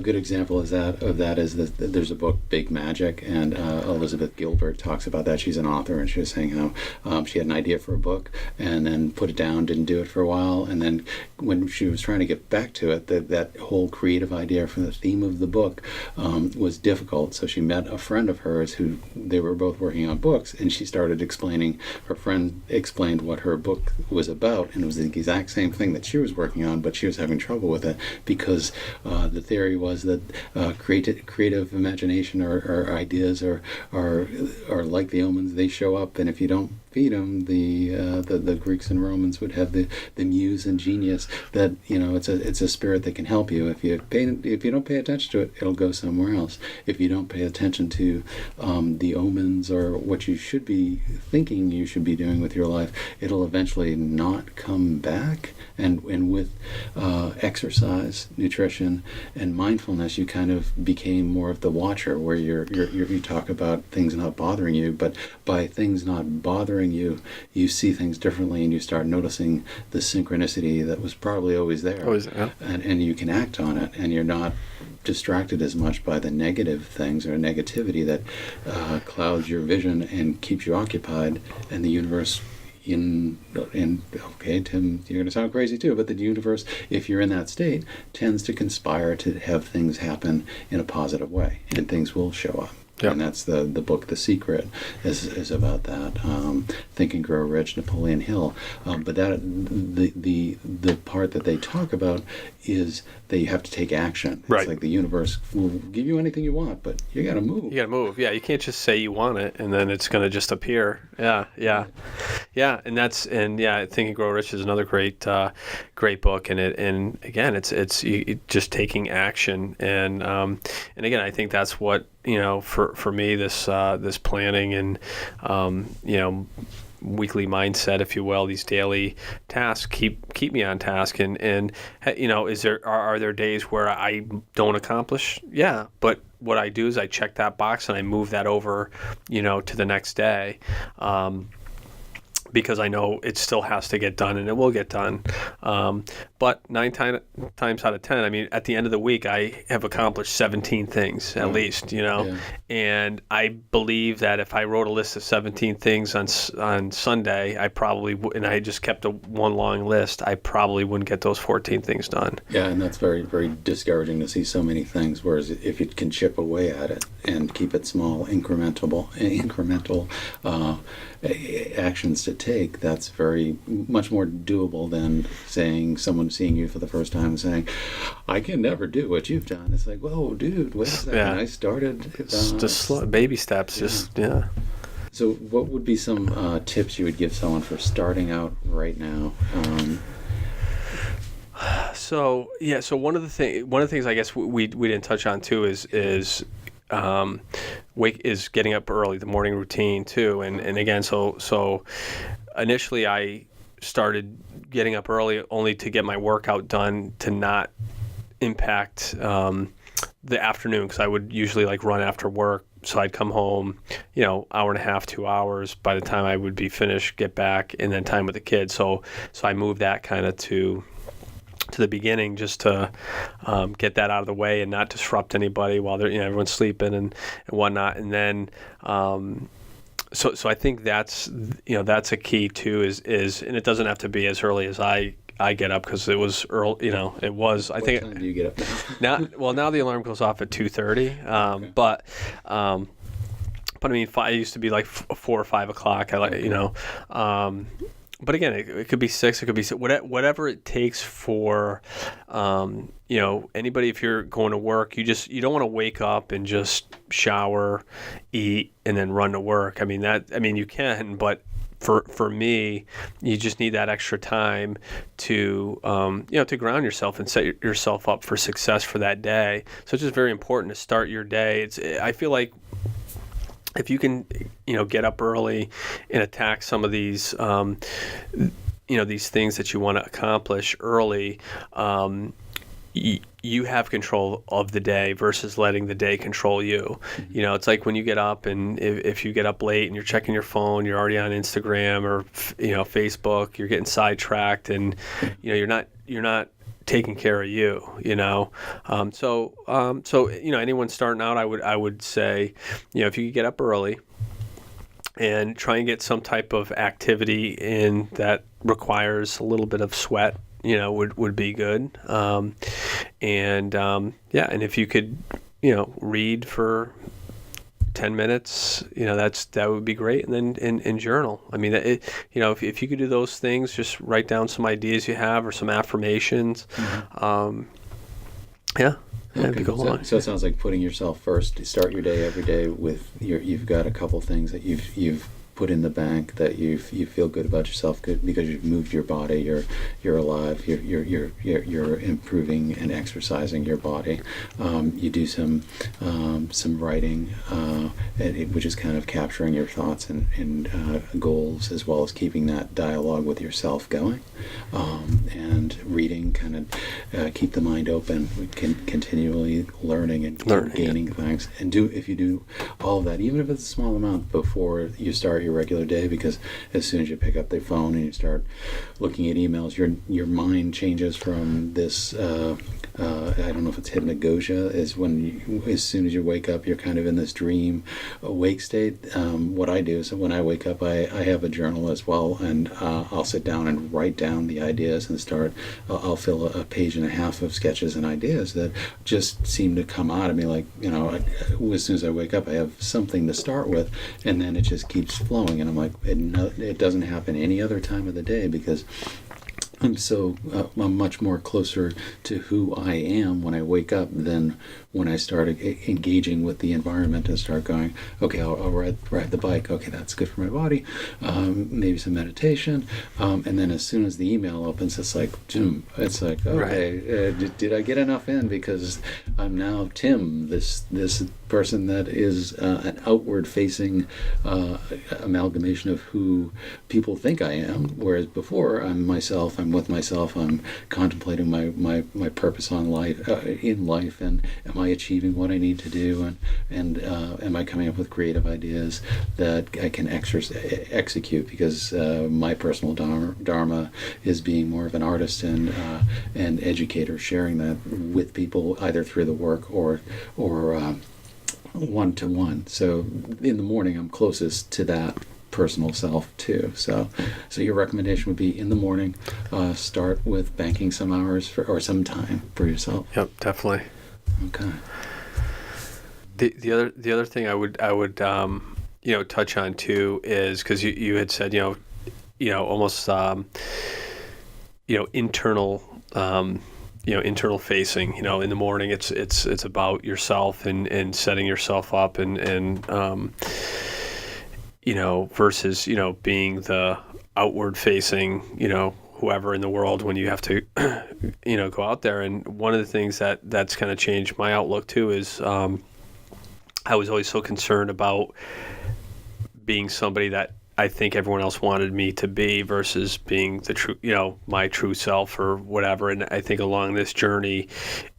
good example of that is that there's a book, Big Magic, and Elizabeth Gilbert talks about that. She's an author, and she was saying how she had an idea for a book and then put it down, didn't do it for a while, and then when she was trying to get back to it, that whole creative idea for the theme of the book was difficult. So she met a friend of hers who they were both working on books, and she started explaining, her friend explained what her book was about, and it was the exact same thing that she was working on, but she was having trouble with it because the theory was that creative imagination or ideas are like the omens. They show up, and if you don't feed them, the Greeks and Romans would have the muse and genius that it's a spirit that can help you. If you don't pay attention to it, it'll go somewhere else. If you don't pay attention to the omens or what you should be thinking you should be doing with your life, it'll eventually not come back. And with exercise, nutrition, and mindfulness, you kind of became more of the watcher, where you talk about things not bothering you, but by things not bothering you, you see things differently, and you start noticing the synchronicity that was probably always there. And you can act on it, and you're not distracted as much by the negative things or negativity that clouds your vision and keeps you occupied, and the universe okay, Tim, you're going to sound crazy too, but the universe, if you're in that state, tends to conspire to have things happen in a positive way, and things will show up. Yep. And that's the book, The Secret, is about that. Think and Grow Rich, Napoleon Hill. But that the part that they talk about is that you have to take action. It's Right. like the universe will give you anything you want, but you got to move. You got to move. Yeah, you can't just say you want it and then it's going to just appear. Yeah, and Think and Grow Rich is another great book, and again, it's just taking action, and again, I think that's what for me this planning and weekly mindset, if you will, these daily tasks keep me on task, and are there days where I don't accomplish? Yeah, but what I do is I check that box and I move that over to the next day, because I know it still has to get done, and it will get done. But 9 times out of 10, I mean, at the end of the week, I have accomplished 17 things at least, Yeah. And I believe that if I wrote a list of 17 things on Sunday, I probably and I just kept one long list, I probably wouldn't get those 14 things done. Yeah, and that's very, very discouraging to see so many things. Whereas if you can chip away at it and keep it small, incremental actions to take, that's very much more doable than someone seeing you for the first time and saying, "I can never do what you've done." It's like, whoa, dude, wait a second. Yeah. I started. Just slow, baby steps. Yeah. So, what would be some tips you would give someone for starting out right now? So one of the things I guess we didn't touch on too is getting up early, the morning routine too, and again, so initially I started getting up early only to get my workout done to not impact the afternoon, because I would usually run after work. So I'd come home, hour and a half, 2 hours. By the time I would be finished, get back, and then time with the kids. So I moved that kind of to the beginning, just to get that out of the way and not disrupt anybody while they're everyone's sleeping and whatnot. And then so I think that's a key too. Is and it doesn't have to be as early as I get up, because it was early. It was. I think. What time do you get up now? Now the alarm goes off at 2:30. Okay. But I mean, I used to be 4 or 5 o'clock. But again, it could be 6. It could be whatever it takes for anybody. If you're going to work, you don't want to wake up and just shower, eat, and then run to work. I mean you can, but for me, you just need that extra time to to ground yourself and set yourself up for success for that day. So it's just very important to start your day. I feel like if you can, get up early and attack some of these, these things that you want to accomplish early, you have control of the day versus letting the day control you. Mm-hmm. It's like when you get up, and if you get up late and you're checking your phone, you're already on Instagram or Facebook, you're getting sidetracked, and you're not taking care of you. So anyone starting out, I would say, if you could get up early and try and get some type of activity in that requires a little bit of sweat, would be good. And if you could, read for 10 minutes, that would be great. And then in journal. I mean, if you could do those things, just write down some ideas you have or some affirmations. Mm-hmm. It'd go along. So it sounds like putting yourself first. Start your day every day with you've got a couple things that you've put in the bank, that you feel good about yourself, good because you've moved your body, you're alive, you're improving and exercising your body. You do some writing, which is kind of capturing your thoughts and goals, as well as keeping that dialogue with yourself going, and reading, kind of keep the mind open, continually learning and gaining things. And if you do all of that, even if it's a small amount, before you start your regular day, because as soon as you pick up the phone and you start looking at emails, your mind changes from this I don't know if it's hypnagogia, is when as soon as you wake up, you're kind of in this dream awake state. What I do is when I wake up, I have a journal as well, and I'll sit down and write down the ideas and start. I'll fill a page and a half of sketches and ideas that just seem to come out of me, as soon as I wake up, I have something to start with, and then it just keeps flowing, and I'm like, it doesn't happen any other time of the day, because I'm much more closer to who I am when I wake up than when I start engaging with the environment and start going, okay, I'll ride the bike. Okay, that's good for my body. Maybe some meditation. And then as soon as the email opens, it's like, okay, did I get enough in? Because I'm now Tim, this person that is an outward-facing amalgamation of who people think I am, whereas before I'm myself. I'm with myself. I'm contemplating my purpose in life, and am I achieving what I need to do, and am I coming up with creative ideas that I can execute, because my personal dharma is being more of an artist and educator, sharing that with people either through the work or one-to-one. So in the morning I'm closest to that personal self too. So your recommendation would be in the morning, start with banking some hours or some time for yourself. Yep, definitely. Okay. The other thing I would touch on too is, because you had said almost internal internal facing. In the morning it's about yourself and setting yourself up and versus, being the outward facing, whoever in the world when you have to, go out there. And one of the things that's kind of changed my outlook too is I was always so concerned about being somebody that I think everyone else wanted me to be versus being the true, my true self or whatever. And I think along this journey,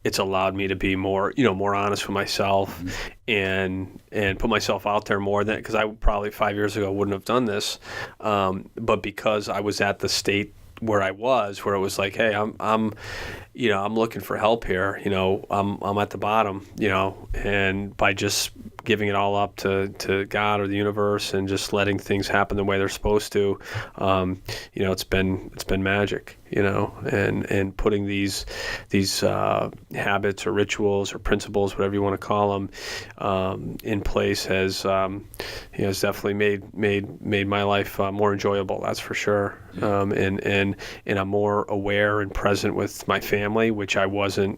it's allowed me to be more, more honest with myself, and put myself out there more than, because I probably 5 years ago wouldn't have done this. But because I was at the state where I was, where it was like, hey, I'm looking for help here. I'm at the bottom, and by just giving it all up to God or the universe and just letting things happen the way they're supposed to, it's been magic, and putting these habits or rituals or principles, whatever you want to call them, in place has definitely made my life more enjoyable. That's for sure. And I'm more aware and present with my family, which I wasn't,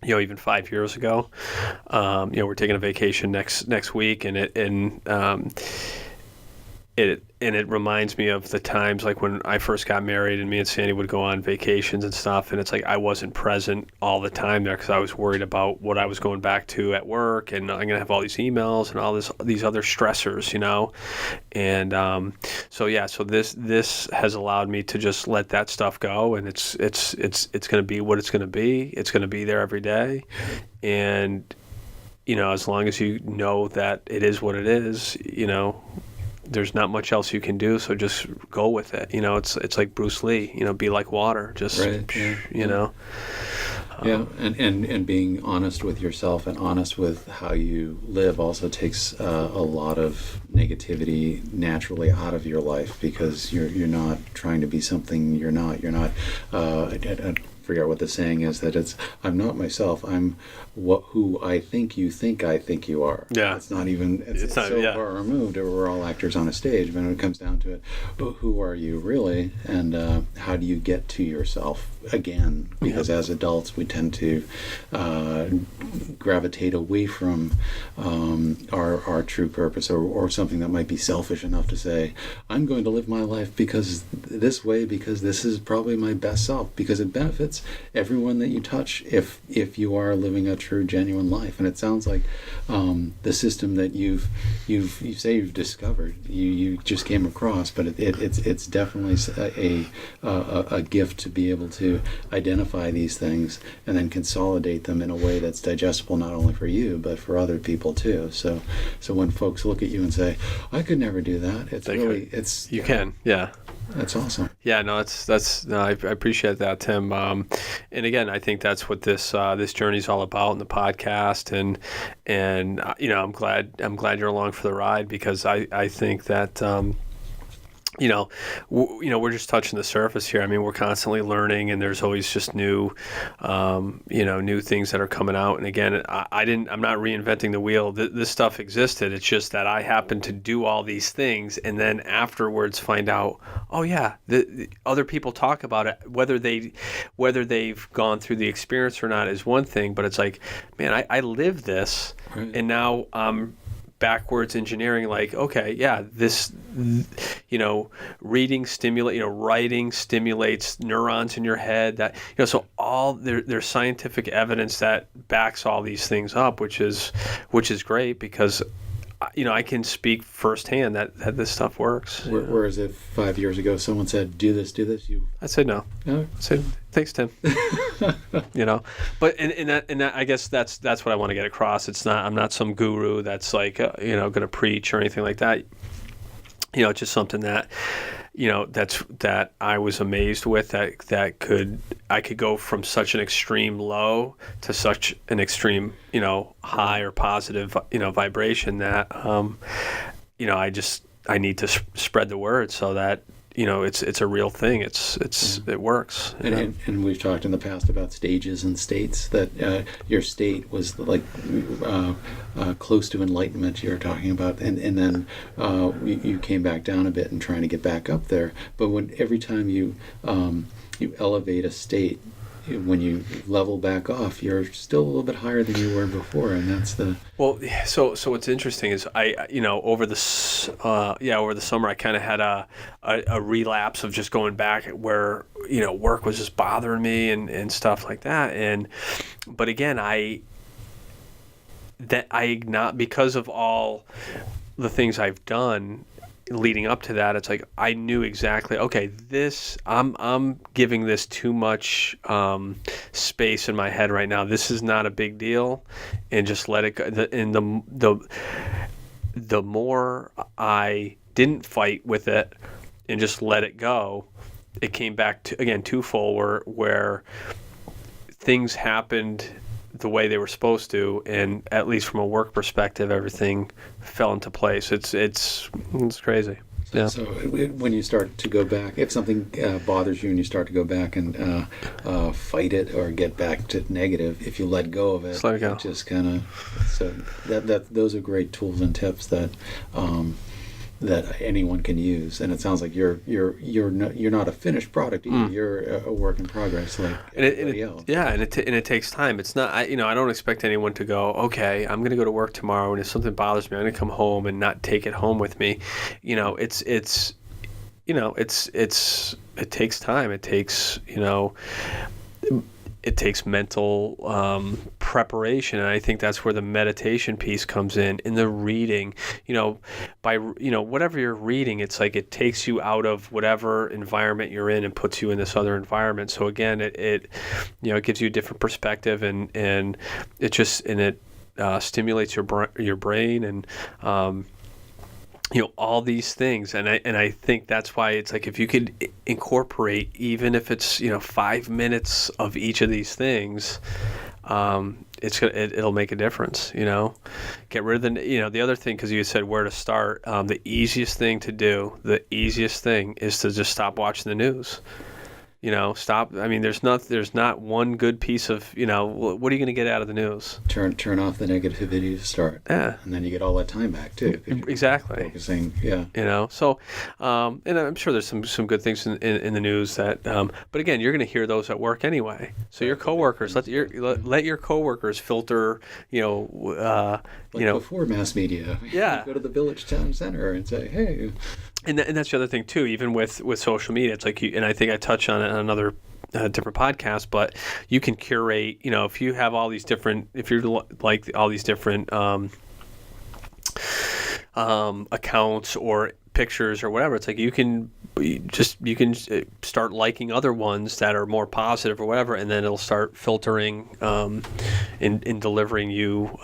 even 5 years ago. We're taking a vacation next week, and it reminds me of the times like when I first got married and me and Sandy would go on vacations and stuff, and it's like I wasn't present all the time there because I was worried about what I was going back to at work, and I'm gonna have all these emails and all these other stressors, and so this has allowed me to just let that stuff go, and it's gonna be what it's gonna be. It's gonna be there every day, and as long as you know that it is what it is, there's not much else you can do, so just go with it. It's like Bruce Lee, be like water, just, right, yeah. Yeah, and being honest with yourself and honest with how you live also takes a lot of negativity naturally out of your life, because you're not trying to be something you're not. I forget what the saying is, that it's, I'm not myself, I'm who I think you are. Yeah. It's not even, it's not, so far removed. We're all actors on a stage, but when it comes down to it, but who are you really, and how do you get to yourself again? Because as adults, we tend to gravitate away from our true purpose, or something that might be selfish enough to say, I'm going to live my life because this is probably my best self, because it benefits everyone that you touch if you are living a true, genuine life. And it sounds like the system that you say you've discovered, you just came across, but it's definitely a gift to be able to identify these things and then consolidate them in a way that's digestible not only for you but for other people too. So when folks look at you and say, I could never do that, you can. Yeah. That's awesome. Yeah, no, I appreciate that, Tim. And again, I think that's what this journey is all about in the podcast, and I'm glad you're along for the ride, because I think that we're just touching the surface here. I mean, we're constantly learning, and there's always just new, new things that are coming out. And again, I'm not reinventing the wheel. This stuff existed. It's just that I happen to do all these things, and then afterwards find out, oh yeah, the other people talk about it. Whether they've gone through the experience or not is one thing, but it's like, man, I live this, right. And now I'm backwards engineering, like, okay, yeah, this, writing stimulates neurons in your head, that, so all there's scientific evidence that backs all these things up, which is great, because I can speak firsthand that this stuff works. Whereas if 5 years ago someone said, do this, I'd say no. I said, thanks, Tim. But in that, I guess that's what I want to get across. I'm not some guru that's like, going to preach or anything like that. It's just something that, that I was amazed with, that I could go from such an extreme low to such an extreme, high or positive, vibration that, I need to spread the word so that, it's a real thing. It works. And we've talked in the past about stages and states, that your state was like close to enlightenment you were talking about, and then you came back down a bit and trying to get back up there. But every time you elevate a state, when you level back off, you're still a little bit higher than you were before, and that's the... Well, so what's interesting is over the summer I kind of had a relapse of just going back where work was just bothering me and stuff like that, but again not because of all the things I've done leading up to that, it's like I knew exactly, okay, this I'm giving this too much space in my head right now. This is not a big deal, and just let it go. And the more I didn't fight with it and just let it go, it came back to, again, twofold, where things happened the way they were supposed to, and at least from a work perspective, everything fell into place. It's crazy. Yeah. So when you start to go back, if something bothers you and you start to go back and fight it or get back to negative, if you let go of it, just let it go. Just kind of, so those are great tools and tips that anyone can use. And it sounds like you're not a finished product either. You're a work in progress, like everybody else. Yeah, and it takes time. It's not, I don't expect anyone to go, okay, I'm going to go to work tomorrow, and if something bothers me, I'm going to come home and not take it home with me. It takes time. It takes mental preparation, and I think that's where the meditation piece comes in the reading. By whatever you're reading, it's like it takes you out of whatever environment you're in and puts you in this other environment. So again, it gives you a different perspective, and it stimulates your brain, and all these things, and I think that's why it's like, if you could incorporate, even if it's 5 minutes of each of these things, it'll make a difference. Get rid of the other thing, because you said where to start. The easiest thing is to just stop watching the news. Stop. I mean, there's not one good piece of, what are you going to get out of the news? Turn off the negativity to start. Yeah. And then you get all that time back too. Exactly. Focusing, yeah. So, and I'm sure there's some good things in the news that, but again, you're going to hear those at work anyway. So your coworkers, let your coworkers filter, before mass media. Yeah. You go to the village town center and say, hey. And that's the other thing too. Even with social media, it's like and I think I touched on it on another different podcast. But you can curate. If you have all these different, if you're like all these different accounts or pictures or whatever, it's like you can start liking other ones that are more positive or whatever, and then it'll start filtering in delivering you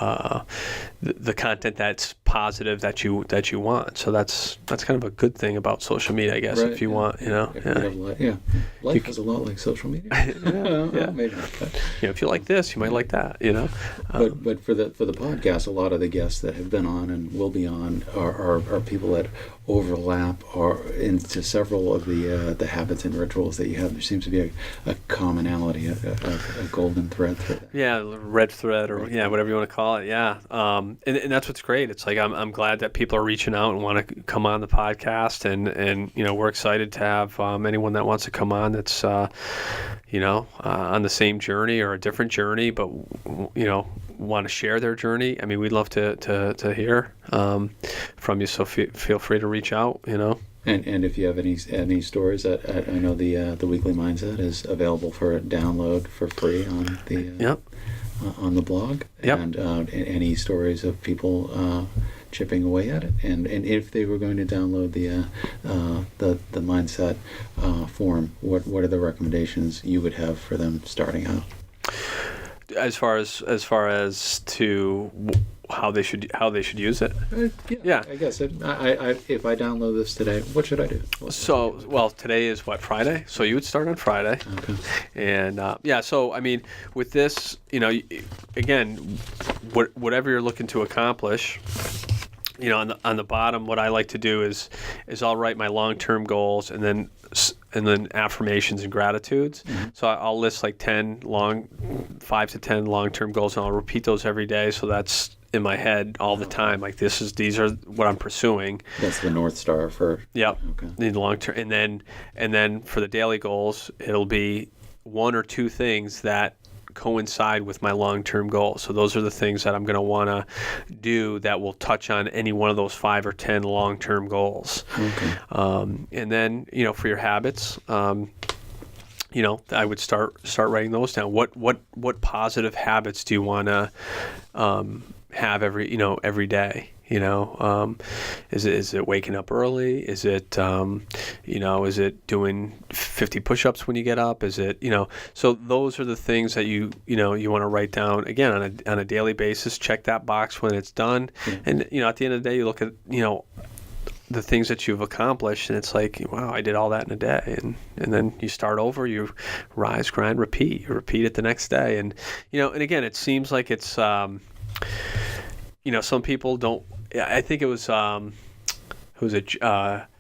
the content that's positive that you want. So that's kind of a good thing about social media, I guess, Right, if you yeah. want, you know. If you have life is a lot like social media. Yeah. Maybe not. But, You know, if you like this, you might like that, you know. but for the podcast, a lot of the guests that have been on and will be on are people that overlap or into several of the habits and rituals that you have. There seems to be a commonality, a golden thread through that. Yeah, red thread, or whatever you want to call it. Yeah, and that's what's great. It's like I'm glad that people are reaching out and want to come on the podcast, and you know, we're excited to have anyone that wants to come on that's on the same journey or a different journey, but you know, want to share their journey. I mean, we'd love to hear from you. So feel free to reach out. You know. And if you have any stories, I know the Weekly Mindset is available for download for free on the on the blog. Yep. And any stories of people chipping away at it, and if they were going to download the mindset form, what are the recommendations you would have for them starting out? As far as to how they should use it. Yeah. I guess if I download this today, what should I do? So, well, today is what, Friday? So you would start on Friday. Okay. And so I mean, with this, you know, again, whatever you're looking to accomplish, you know, on the bottom, what I like to do is I'll write my long-term goals and then affirmations and gratitudes. Mm-hmm. So I'll list like 5 to 10 long-term goals, and I'll repeat those every day. So that's in my head all the time. Like these are what I'm pursuing. That's the North Star for. Yep. Okay. The long-term, and then for the daily goals, it'll be 1 or 2 things that coincide with my long-term goals. So those are the things that I'm going to want to do that will touch on any one of those 5 or 10 long-term goals. Okay. And then, you know, for your habits, you know, I would start writing those down. What positive habits do you want to have every day? You know, is it waking up early? Is it is it doing 50 push-ups when you get up? Is it, you know, so those are the things that you want to write down again on a daily basis. Check that box when it's done, and you know, at the end of the day, you look at, you know, the things that you've accomplished, and it's like, wow, I did all that in a day, and then you start over, you rise, grind, repeat. You repeat it the next day, and you know, and again, it seems like it's you know, some people don't. I think it was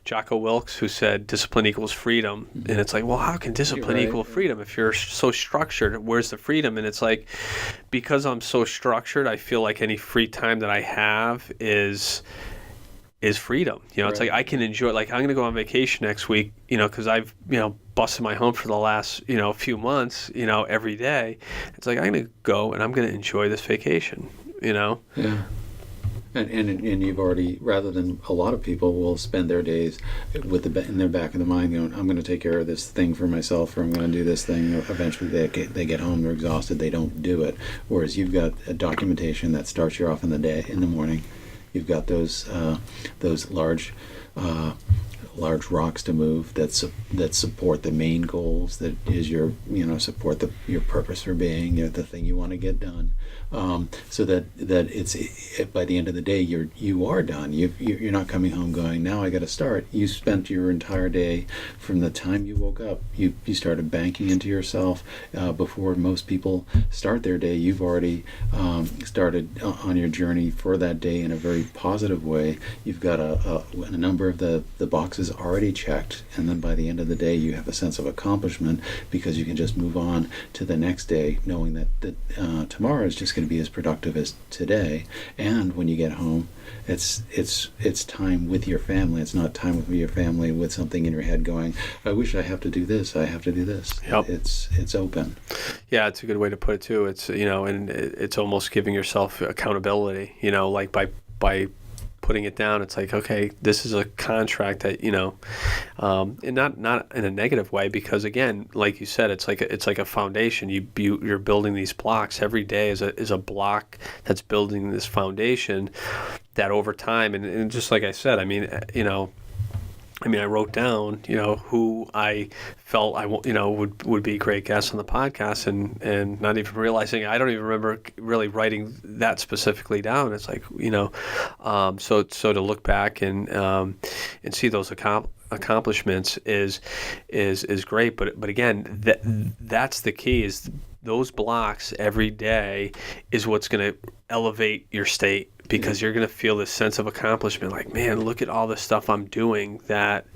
Jocko Wilkes who said discipline equals freedom. Mm-hmm. And it's like, well, how can discipline equal freedom? If you're so structured, where's the freedom? And it's like, because I'm so structured, I feel like any free time that I have is freedom. You know, it's like I can enjoy, like I'm going to go on vacation next week, you know, because I've, you know, busted my home for the last, you know, few months, you know, every day. It's like I'm going to go and I'm going to enjoy this vacation, you know? Yeah. And you've already, rather than a lot of people will spend their days with in their back of the mind going, I'm going to take care of this thing for myself, or I'm going to do this thing. Eventually they get home, they're exhausted, they don't do it. Whereas you've got a documentation that starts you off in the morning. You've got those large rocks to move that support the main goals, that is your, you know, support your purpose for being, the thing you want to get done. So that it's by the end of the day you are done. You're not coming home going, now I got to start. You spent your entire day from the time you woke up. You started banking into yourself before most people start their day. You've already started on your journey for that day in a very positive way. You've got a number of the boxes already checked, and then by the end of the day you have a sense of accomplishment because you can just move on to the next day, knowing that tomorrow is just going to be as productive as today. And when you get home, it's time with your family. It's not time with your family with something in your head going, I wish I have to do this, I have to do this. Yep. It's open. Yeah, it's a good way to put it too. It's, you know, and it's almost giving yourself accountability, you know, like by putting it down. It's like, okay, this is a contract that, you know, and not in a negative way, because again, like you said, it's like a foundation. You're building these blocks. Every day is a block that's building this foundation that over time, and just like I said, I mean, you know, I mean, I wrote down, who I felt would be great guests on the podcast, and not even realizing, I don't even remember really writing that specifically down. It's like, so to look back and see those accomplishments is great. But again, that's the key, is those blocks every day is what's going to elevate your state, because you're going to feel this sense of accomplishment, like, man, look at all the stuff I'm doing that,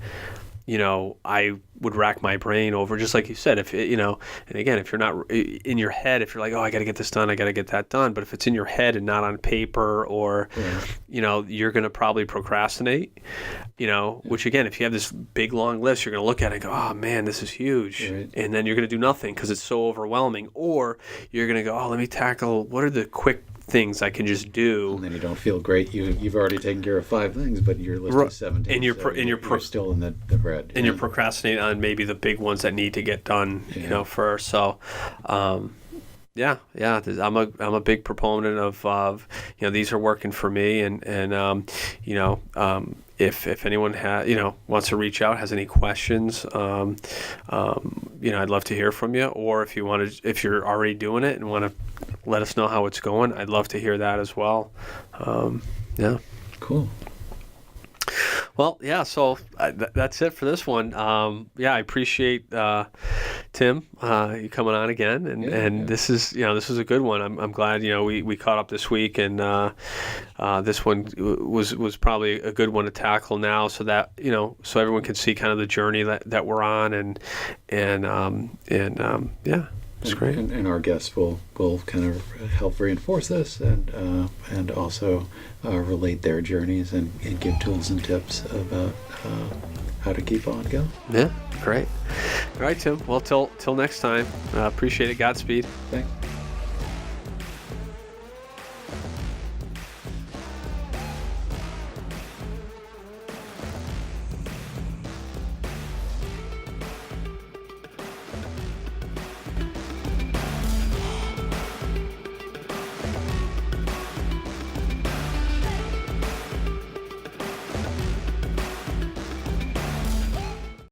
I would rack my brain over, just like you said, and again, if you're not in your head, if you're like, oh, I got to get this done, I got to get that done. But if it's in your head and not on paper, or, you're going to probably procrastinate, which again, if you have this big, long list, you're going to look at it and go, oh man, this is huge. Right. And then you're going to do nothing because it's so overwhelming. Or you're going to go, oh, let me tackle, what are the quick things I can just do, and then you don't feel great. You've already taken care of 5 things, but your list is 17, and you're still in the red, and you're procrastinating on maybe the big ones that need to get done, first. So, I'm a big proponent of these are working for me, and if anyone wants to reach out, has any questions, I'd love to hear from you. Or if you're already doing it and want to let us know how it's going, I'd love to hear that as well. Cool. Well, so that's it for this one. I appreciate Tim you coming on again, and this is a good one. I'm glad we caught up this week, and this one was probably a good one to tackle now, so that so everyone can see kind of the journey that we're on, and it's great. And our guests will kind of help reinforce this, and also relate their journeys and give tools and tips about how to keep on going. Yeah, great. All right, Tim. Well, till next time. Appreciate it. Godspeed. Thanks.